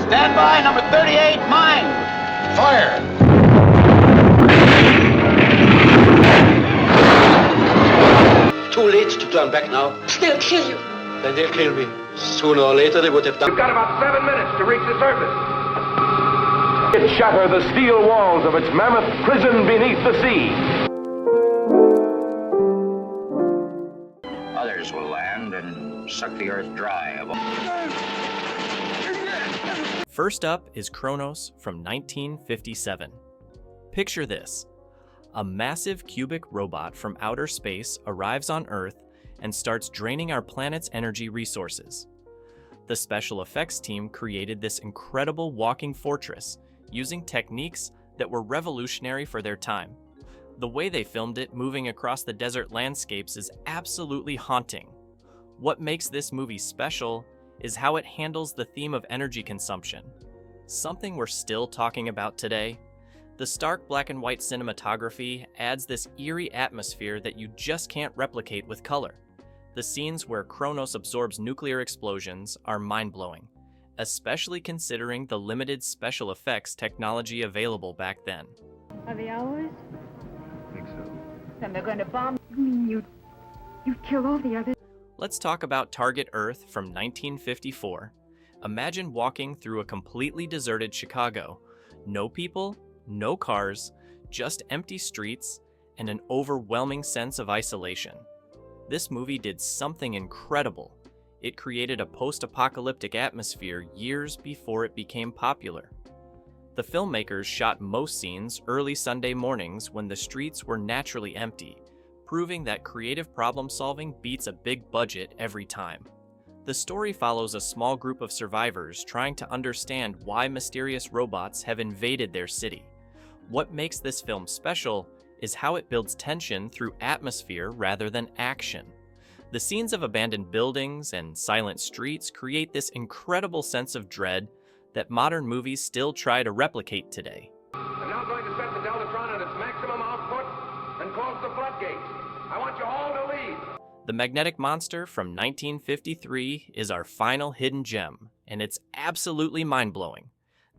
Stand by, number 38, mine. Fire. Too late to turn back now. They'll kill you. Then they'll kill me. Sooner or later they would have done. We've got about 7 minutes to reach the surface. It shatter the steel walls of its mammoth prison beneath the sea. Others will land and suck the earth dry. First up is Kronos from 1957. Picture this. A massive cubic robot from outer space arrives on Earth and starts draining our planet's energy resources. The special effects team created this incredible walking fortress using techniques that were revolutionary for their time. The way they filmed it moving across the desert landscapes is absolutely haunting. What makes this movie special is how it handles the theme of energy consumption. Something we're still talking about today. The stark black and white cinematography adds this eerie atmosphere that you just can't replicate with color. The scenes where Kronos absorbs nuclear explosions are mind-blowing, especially considering the limited special effects technology available back then. Are they ours? I think so. Then they're going to bomb. You mean you'd kill all the others? Let's talk about Target Earth from 1954. Imagine walking through a completely deserted Chicago. No people, no cars, just empty streets, and an overwhelming sense of isolation. This movie did something incredible. It created a post-apocalyptic atmosphere years before it became popular. The filmmakers shot most scenes early Sunday mornings when the streets were naturally empty, proving that creative problem-solving beats a big budget every time. The story follows a small group of survivors trying to understand why mysterious robots have invaded their city. What makes this film special is how it builds tension through atmosphere rather than action. The scenes of abandoned buildings and silent streets create this incredible sense of dread that modern movies still try to replicate today. I'm now going to set the Deltatron at its maximum output and close the floodgates. I want you all to leave. The Magnetic Monster from 1953 is our final hidden gem, and it's absolutely mind-blowing.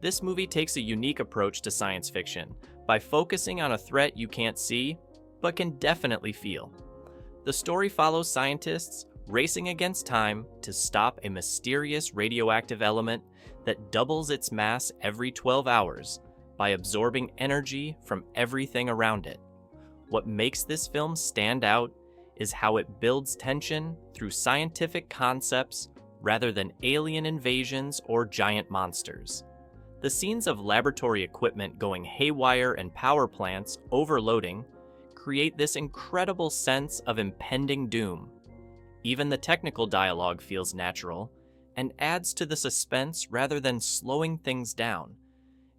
This movie takes a unique approach to science fiction by focusing on a threat you can't see, but can definitely feel. The story follows scientists racing against time to stop a mysterious radioactive element that doubles its mass every 12 hours by absorbing energy from everything around it. What makes this film stand out is how it builds tension through scientific concepts rather than alien invasions or giant monsters. The scenes of laboratory equipment going haywire and power plants overloading create this incredible sense of impending doom. Even the technical dialogue feels natural and adds to the suspense rather than slowing things down.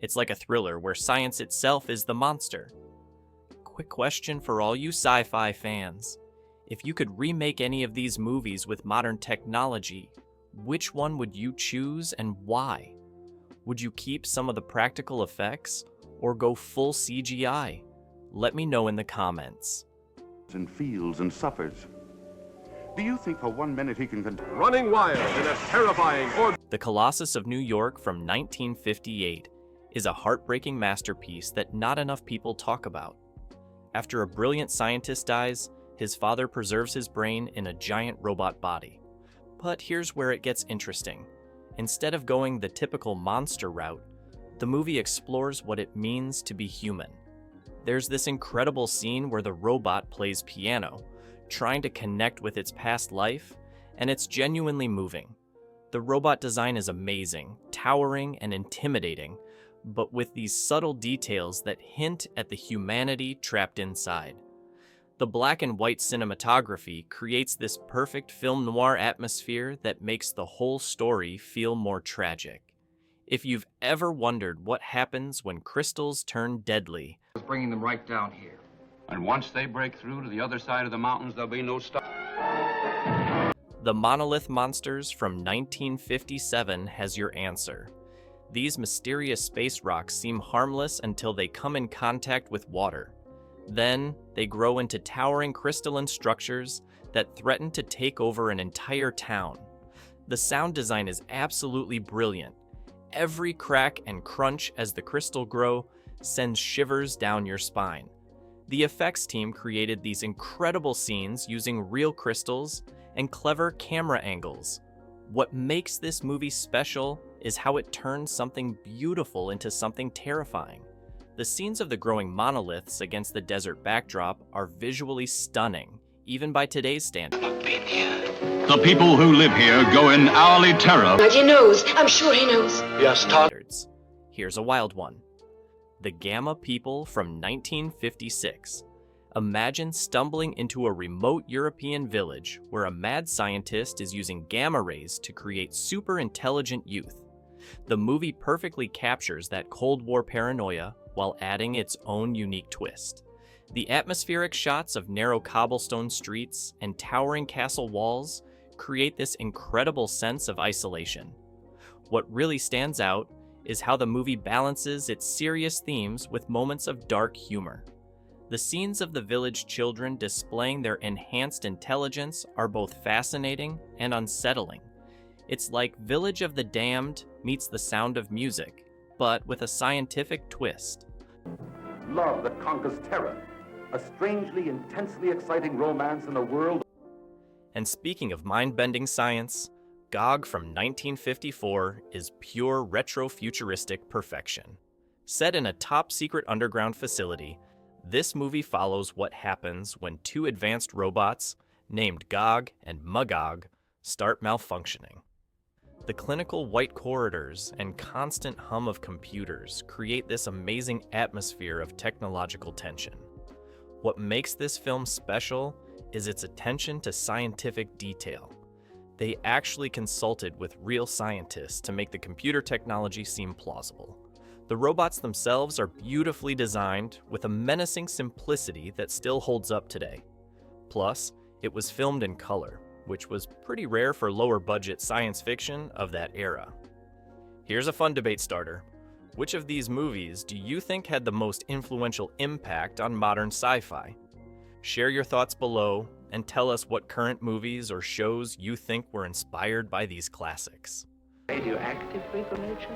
It's like a thriller where science itself is the monster. Quick question for all you sci-fi fans. If you could remake any of these movies with modern technology, which one would you choose and why? Would you keep some of the practical effects or go full CGI? Let me know in the comments. And feels and suffers. Do you think for 1 minute he can Running wild in a terrifying The Colossus of New York from 1958 is a heartbreaking masterpiece that not enough people talk about. After a brilliant scientist dies, his father preserves his brain in a giant robot body. But here's where it gets interesting. Instead of going the typical monster route, the movie explores what it means to be human. There's this incredible scene where the robot plays piano, trying to connect with its past life, and it's genuinely moving. The robot design is amazing, towering, and intimidating, but with these subtle details that hint at the humanity trapped inside. The black and white cinematography creates this perfect film noir atmosphere that makes the whole story feel more tragic. If you've ever wondered what happens when crystals turn deadly, Bringing them right down here. And once they break through to the other side of the mountains, there'll be no stop. the Monolith Monsters from 1957 has your answer. These mysterious space rocks seem harmless until they come in contact with water. Then, they grow into towering crystalline structures that threaten to take over an entire town. The sound design is absolutely brilliant. Every crack and crunch as the crystal grow sends shivers down your spine. The effects team created these incredible scenes using real crystals and clever camera angles. What makes this movie special is how it turns something beautiful into something terrifying. The scenes of the growing monoliths against the desert backdrop are visually stunning, even by today's standards. The people who live here go in hourly terror. But he knows. I'm sure he knows. Yes, Todd. Here's a wild one. The Gamma People from 1956. Imagine stumbling into a remote European village where a mad scientist is using gamma rays to create super intelligent youth. The movie perfectly captures that Cold War paranoia while adding its own unique twist. The atmospheric shots of narrow cobblestone streets and towering castle walls create this incredible sense of isolation. What really stands out is how the movie balances its serious themes with moments of dark humor. The scenes of the village children displaying their enhanced intelligence are both fascinating and unsettling. It's like Village of the Damned meets The Sound of Music, but with a scientific twist. Love that conquers terror. A strangely, intensely exciting romance in a world. And speaking of mind-bending science, Gog from 1954 is pure retro-futuristic perfection. Set in a top-secret underground facility, this movie follows what happens when two advanced robots, named Gog and Magog, start malfunctioning. The clinical white corridors and constant hum of computers create this amazing atmosphere of technological tension. What makes this film special is its attention to scientific detail. They actually consulted with real scientists to make the computer technology seem plausible. The robots themselves are beautifully designed with a menacing simplicity that still holds up today. Plus, it was filmed in color, which was pretty rare for lower-budget science fiction of that era. Here's a fun debate starter. Which of these movies do you think had the most influential impact on modern sci-fi? Share your thoughts below and tell us what current movies or shows you think were inspired by these classics. Radioactive information?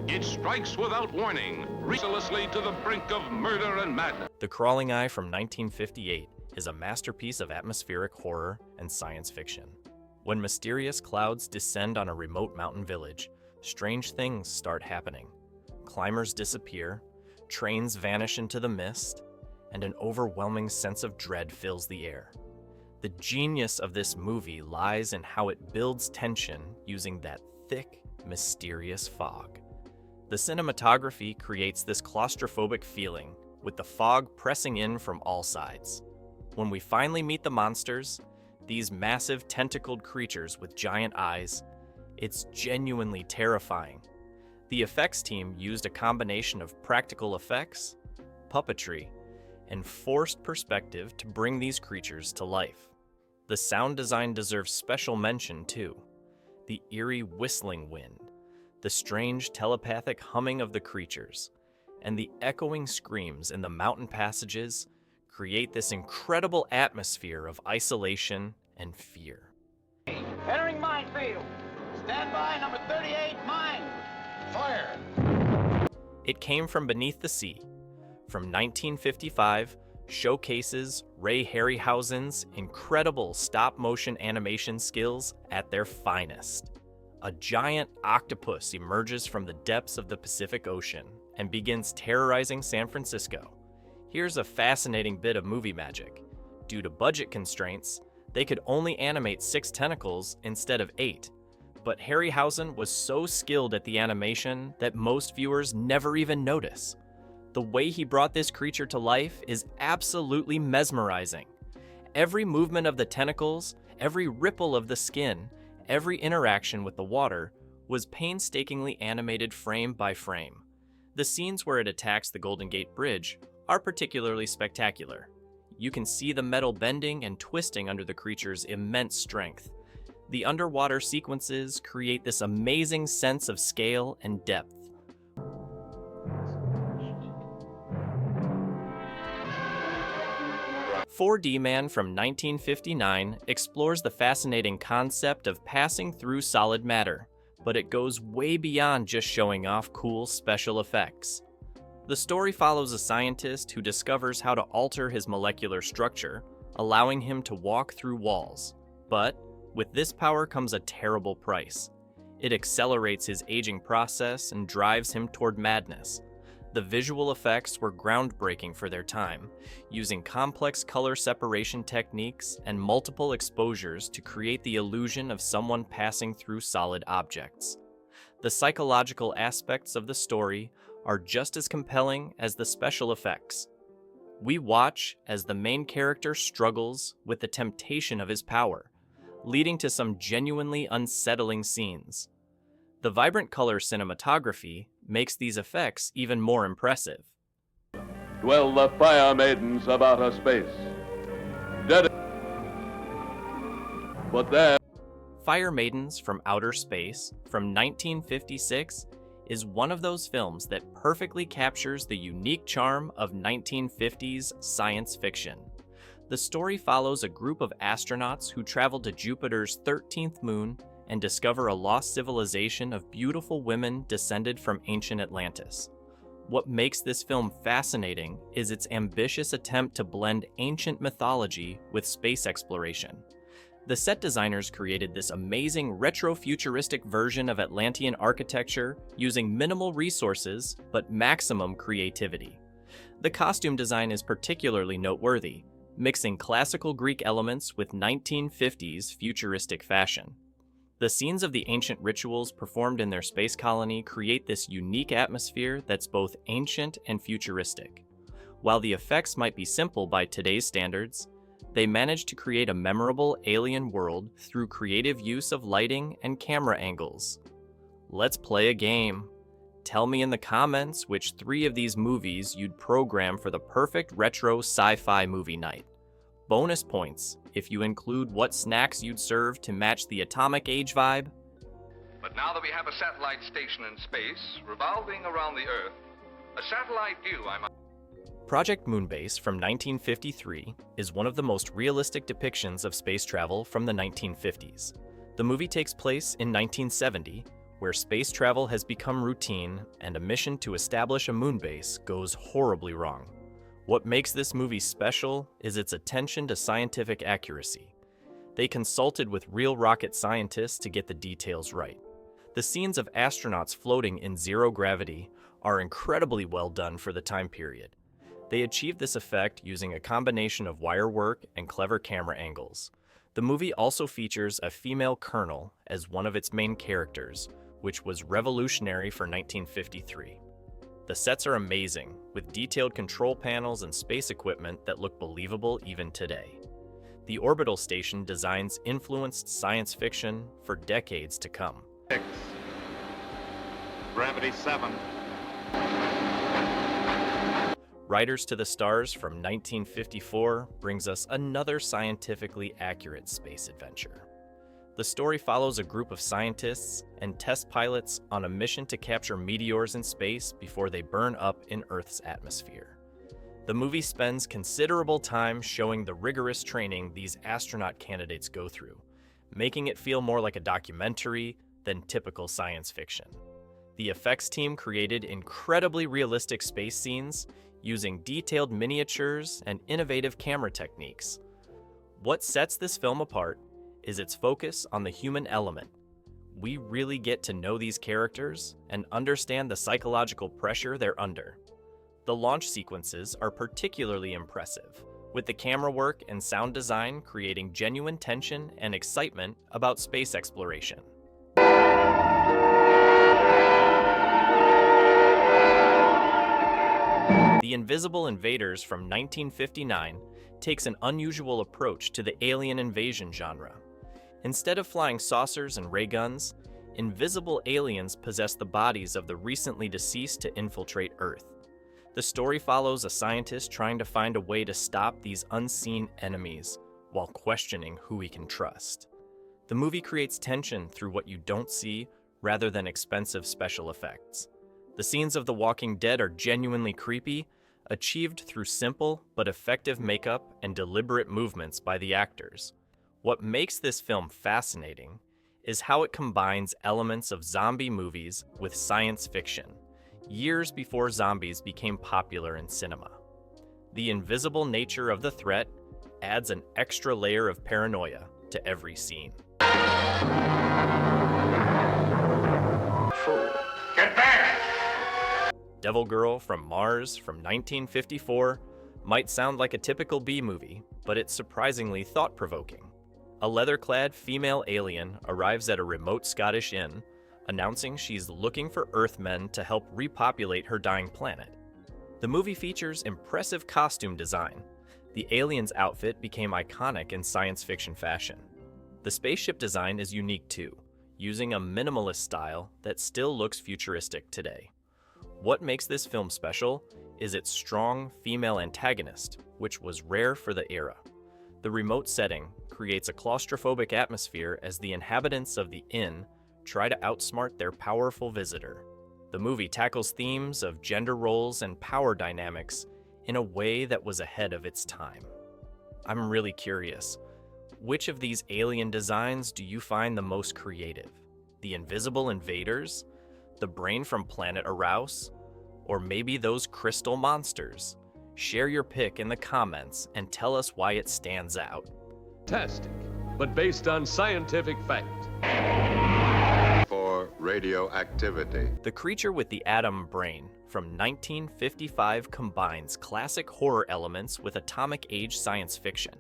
It strikes without warning, mercilessly to the brink of murder and madness. The Crawling Eye from 1958 is a masterpiece of atmospheric horror and science fiction. When mysterious clouds descend on a remote mountain village, strange things start happening. Climbers disappear, trains vanish into the mist, and an overwhelming sense of dread fills the air. The genius of this movie lies in how it builds tension using that thick, mysterious fog. The cinematography creates this claustrophobic feeling, with the fog pressing in from all sides. When we finally meet the monsters, these massive tentacled creatures with giant eyes, it's genuinely terrifying. The effects team used a combination of practical effects, puppetry, and forced perspective to bring these creatures to life. The sound design deserves special mention too. The eerie whistling wind, the strange telepathic humming of the creatures, and the echoing screams in the mountain passages create this incredible atmosphere of isolation and fear. Entering minefield. Stand by, number 38, mine. Fire. It Came from Beneath the Sea, from 1955, showcases Ray Harryhausen's incredible stop-motion animation skills at their finest. A giant octopus emerges from the depths of the Pacific Ocean and begins terrorizing San Francisco. Here's a fascinating bit of movie magic. Due to budget constraints, they could only animate 6 tentacles instead of 8. But Harryhausen was so skilled at the animation that most viewers never even notice. The way he brought this creature to life is absolutely mesmerizing. Every movement of the tentacles, every ripple of the skin, every interaction with the water was painstakingly animated frame by frame. The scenes where it attacks the Golden Gate Bridge are particularly spectacular. You can see the metal bending and twisting under the creature's immense strength. The underwater sequences create this amazing sense of scale and depth. "4D Man" from 1959 explores the fascinating concept of passing through solid matter. but it goes way beyond just showing off cool special effects. The story follows a scientist who discovers how to alter his molecular structure, allowing him to walk through walls. But with this power comes a terrible price. It accelerates his aging process and drives him toward madness. The visual effects were groundbreaking for their time, using complex color separation techniques and multiple exposures to create the illusion of someone passing through solid objects. The psychological aspects of the story are just as compelling as the special effects. We watch as the main character struggles with the temptation of his power, leading to some genuinely unsettling scenes. The vibrant color cinematography makes these effects even more impressive. Dwell the fire maidens of outer space. Dead. But there. Fire Maidens from Outer Space from 1956 is one of those films that perfectly captures the unique charm of 1950s science fiction. The story follows a group of astronauts who travel to Jupiter's 13th moon and discover a lost civilization of beautiful women descended from ancient Atlantis. What makes this film fascinating is its ambitious attempt to blend ancient mythology with space exploration. The set designers created this amazing retro-futuristic version of Atlantean architecture using minimal resources but maximum creativity. The costume design is particularly noteworthy, mixing classical Greek elements with 1950s futuristic fashion. The scenes of the ancient rituals performed in their space colony create this unique atmosphere that's both ancient and futuristic. While the effects might be simple by today's standards, they managed to create a memorable alien world through creative use of lighting and camera angles. Let's play a game. Tell me in the comments which 3 of these movies you'd program for the perfect retro sci-fi movie night. Bonus points if you include what snacks you'd serve to match the atomic age vibe. But now that we have a satellite station in space, revolving around the Earth, a satellite view, Project Moonbase from 1953 is one of the most realistic depictions of space travel from the 1950s. The movie takes place in 1970, where space travel has become routine and a mission to establish a moonbase goes horribly wrong. What makes this movie special is its attention to scientific accuracy. They consulted with real rocket scientists to get the details right. The scenes of astronauts floating in zero gravity are incredibly well done for the time period. They achieved this effect using a combination of wire work and clever camera angles. The movie also features a female colonel as one of its main characters, which was revolutionary for 1953. The sets are amazing, with detailed control panels and space equipment that look believable even today. The orbital station designs influenced science fiction for decades to come. 6. Gravity 7. Riders to the Stars from 1954 brings us another scientifically accurate space adventure. The story follows a group of scientists and test pilots on a mission to capture meteors in space before they burn up in Earth's atmosphere. The movie spends considerable time showing the rigorous training these astronaut candidates go through, making it feel more like a documentary than typical science fiction. The effects team created incredibly realistic space scenes using detailed miniatures and innovative camera techniques. What sets this film apart is its focus on the human element. We really get to know these characters and understand the psychological pressure they're under. The launch sequences are particularly impressive, with the camera work and sound design creating genuine tension and excitement about space exploration. The Invisible Invaders from 1959 takes an unusual approach to the alien invasion genre. Instead of flying saucers and ray guns, invisible aliens possess the bodies of the recently deceased to infiltrate Earth. The story follows a scientist trying to find a way to stop these unseen enemies while questioning who he can trust. The movie creates tension through what you don't see rather than expensive special effects. The scenes of The Walking Dead are genuinely creepy, achieved through simple but effective makeup and deliberate movements by the actors. What makes this film fascinating is how it combines elements of zombie movies with science fiction, years before zombies became popular in cinema. The invisible nature of the threat adds an extra layer of paranoia to every scene. Get back! Devil Girl from Mars from 1954 might sound like a typical B-movie, but it's surprisingly thought-provoking. A leather-clad female alien arrives at a remote Scottish inn, announcing she's looking for Earthmen to help repopulate her dying planet. The movie features impressive costume design. The alien's outfit became iconic in science fiction fashion. The spaceship design is unique too, using a minimalist style that still looks futuristic today. What makes this film special is its strong female antagonist, which was rare for the era. The remote setting creates a claustrophobic atmosphere as the inhabitants of the inn try to outsmart their powerful visitor. The movie tackles themes of gender roles and power dynamics in a way that was ahead of its time. I'm really curious, which of these alien designs do you find the most creative? The invisible invaders? The brain from planet Arouse? Or maybe those crystal monsters? Share your pick in the comments and tell us why it stands out. Fantastic, but based on scientific fact. For radioactivity. The Creature with the Atom Brain from 1955 combines classic horror elements with atomic age science fiction.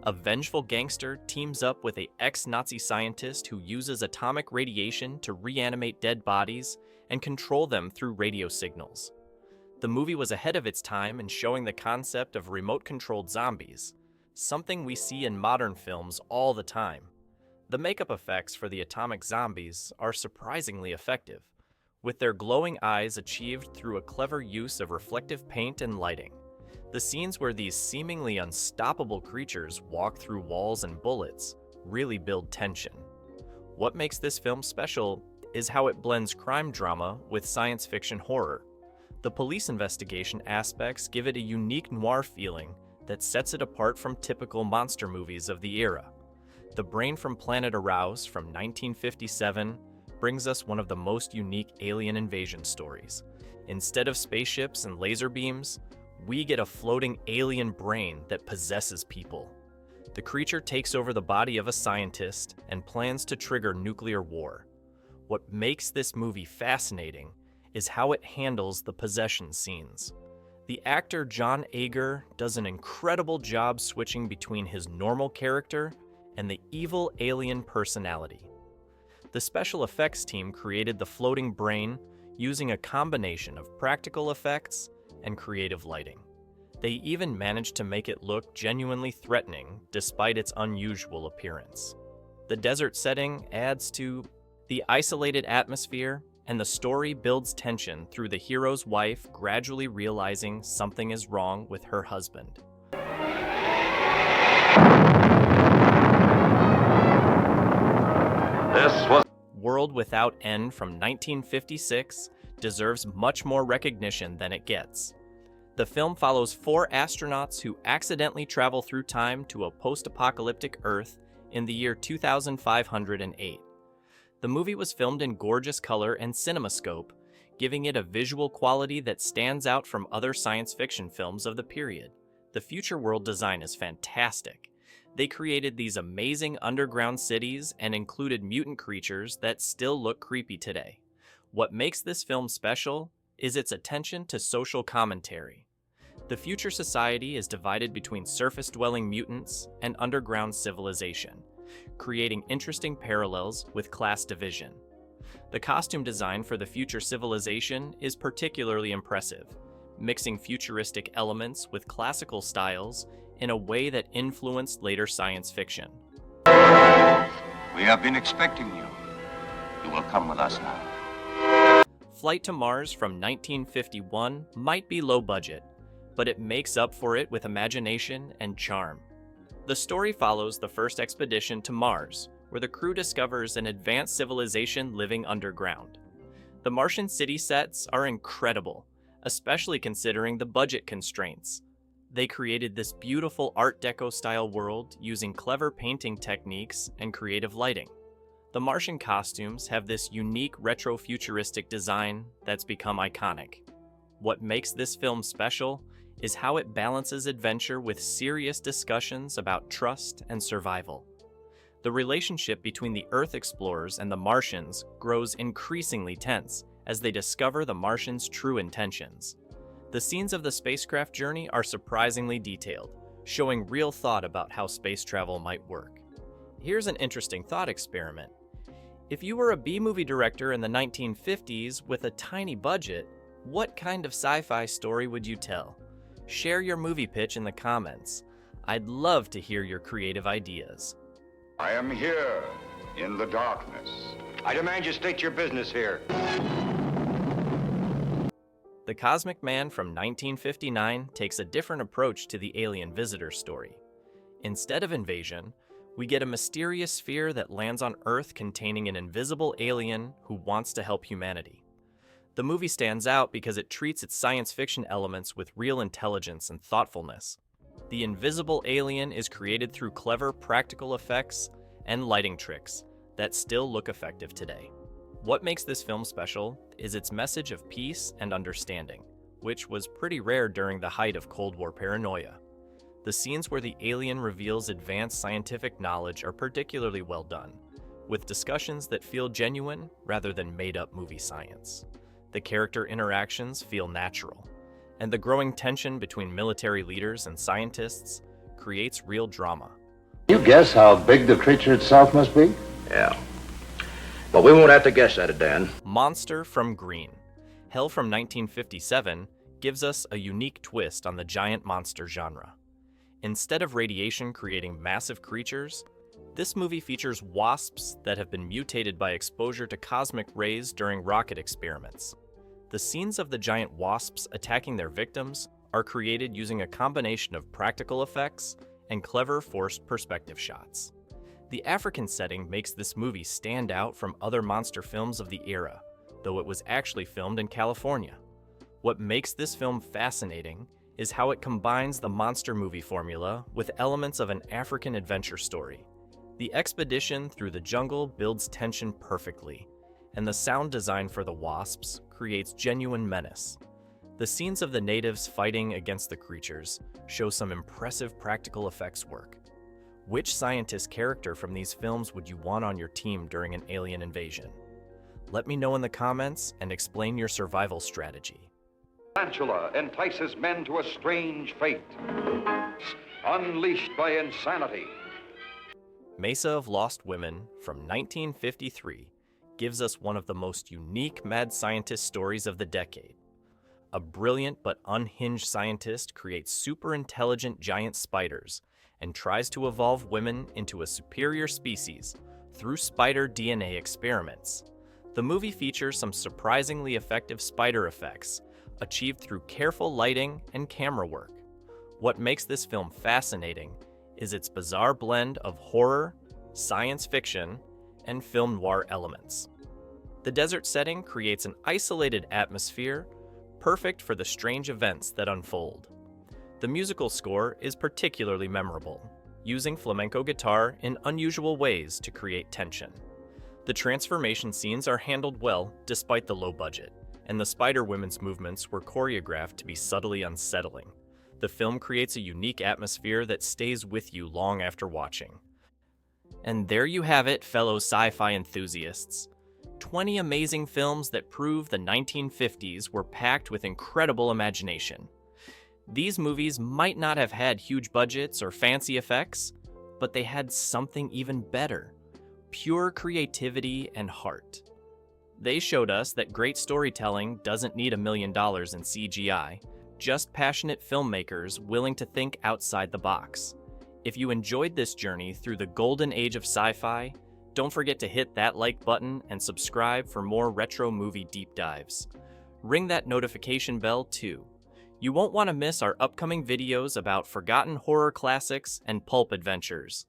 A vengeful gangster teams up with an ex-Nazi scientist who uses atomic radiation to reanimate dead bodies and control them through radio signals. The movie was ahead of its time in showing the concept of remote-controlled zombies, something we see in modern films all the time. The makeup effects for the atomic zombies are surprisingly effective, with their glowing eyes achieved through a clever use of reflective paint and lighting. The scenes where these seemingly unstoppable creatures walk through walls and bullets really build tension. What makes this film special is how it blends crime drama with science fiction horror. The police investigation aspects give it a unique noir feeling that sets it apart from typical monster movies of the era. The Brain from Planet Arouse from 1957 brings us one of the most unique alien invasion stories. Instead of spaceships and laser beams, we get a floating alien brain that possesses people. The creature takes over the body of a scientist and plans to trigger nuclear war. What makes this movie fascinating is how it handles the possession scenes. The actor John Ager does an incredible job switching between his normal character and the evil alien personality. The special effects team created the floating brain using a combination of practical effects and creative lighting. They even managed to make it look genuinely threatening despite its unusual appearance. The desert setting adds to the isolated atmosphere, and the story builds tension through the hero's wife gradually realizing something is wrong with her husband. This was World Without End from 1956 deserves much more recognition than it gets. The film follows 4 astronauts who accidentally travel through time to a post-apocalyptic Earth in the year 2508. The movie was filmed in gorgeous color and CinemaScope, giving it a visual quality that stands out from other science fiction films of the period. The future world design is fantastic. They created these amazing underground cities and included mutant creatures that still look creepy today. What makes this film special is its attention to social commentary. The future society is divided between surface-dwelling mutants and underground civilization, creating interesting parallels with class division. The costume design for the future civilization is particularly impressive, mixing futuristic elements with classical styles in a way that influenced later science fiction. We have been expecting you. You will come with us now. Flight to Mars from 1951 might be low budget, but it makes up for it with imagination and charm. The story follows the first expedition to Mars, where the crew discovers an advanced civilization living underground. The Martian city sets are incredible, especially considering the budget constraints. They created this beautiful Art Deco style world using clever painting techniques and creative lighting. The Martian costumes have this unique retro-futuristic design that's become iconic. What makes this film special is how it balances adventure with serious discussions about trust and survival. The relationship between the Earth explorers and the Martians grows increasingly tense as they discover the Martians' true intentions. The scenes of the spacecraft journey are surprisingly detailed, showing real thought about how space travel might work. Here's an interesting thought experiment. If you were a B-movie director in the 1950s with a tiny budget, what kind of sci-fi story would you tell? Share your movie pitch in the comments. I'd love to hear your creative ideas. I am here in the darkness. I demand you state your business here. The Cosmic Man from 1959 takes a different approach to the alien visitor story. Instead of invasion, we get a mysterious sphere that lands on Earth containing an invisible alien who wants to help humanity. The movie stands out because it treats its science fiction elements with real intelligence and thoughtfulness. The invisible alien is created through clever practical effects and lighting tricks that still look effective today. What makes this film special is its message of peace and understanding, which was pretty rare during the height of Cold War paranoia. The scenes where the alien reveals advanced scientific knowledge are particularly well done, with discussions that feel genuine rather than made-up movie science. The character interactions feel natural, and the growing tension between military leaders and scientists creates real drama. You guess how big the creature itself must be? Yeah. But we won't have to guess at it, Dan. Monster from Green. Hell from 1957 gives us a unique twist on the giant monster genre. Instead of radiation creating massive creatures, this movie features wasps that have been mutated by exposure to cosmic rays during rocket experiments. The scenes of the giant wasps attacking their victims are created using a combination of practical effects and clever forced perspective shots. The African setting makes this movie stand out from other monster films of the era, though it was actually filmed in California. What makes this film fascinating is how it combines the monster movie formula with elements of an African adventure story. The expedition through the jungle builds tension perfectly, and the sound design for the wasps creates genuine menace. The scenes of the natives fighting against the creatures show some impressive practical effects work. Which scientist character from these films would you want on your team during an alien invasion? Let me know in the comments and explain your survival strategy. Tarantula entices men to a strange fate, unleashed by insanity. Mesa of Lost Women from 1953 gives us one of the most unique mad scientist stories of the decade. A brilliant but unhinged scientist creates super intelligent giant spiders and tries to evolve women into a superior species through spider DNA experiments. The movie features some surprisingly effective spider effects, achieved through careful lighting and camera work. What makes this film fascinating is its bizarre blend of horror, science fiction, and film noir elements. The desert setting creates an isolated atmosphere, perfect for the strange events that unfold. The musical score is particularly memorable, using flamenco guitar in unusual ways to create tension. The transformation scenes are handled well despite the low budget, and the Spider-Women's movements were choreographed to be subtly unsettling. The film creates a unique atmosphere that stays with you long after watching. And there you have it, fellow sci-fi enthusiasts. 20 amazing films that prove the 1950s were packed with incredible imagination. These movies might not have had huge budgets or fancy effects, but they had something even better: pure creativity and heart. They showed us that great storytelling doesn't need $1 million in CGI, just passionate filmmakers willing to think outside the box. If you enjoyed this journey through the golden age of sci-fi, don't forget to hit that like button and subscribe for more retro movie deep dives. Ring that notification bell too. You won't want to miss our upcoming videos about forgotten horror classics and pulp adventures.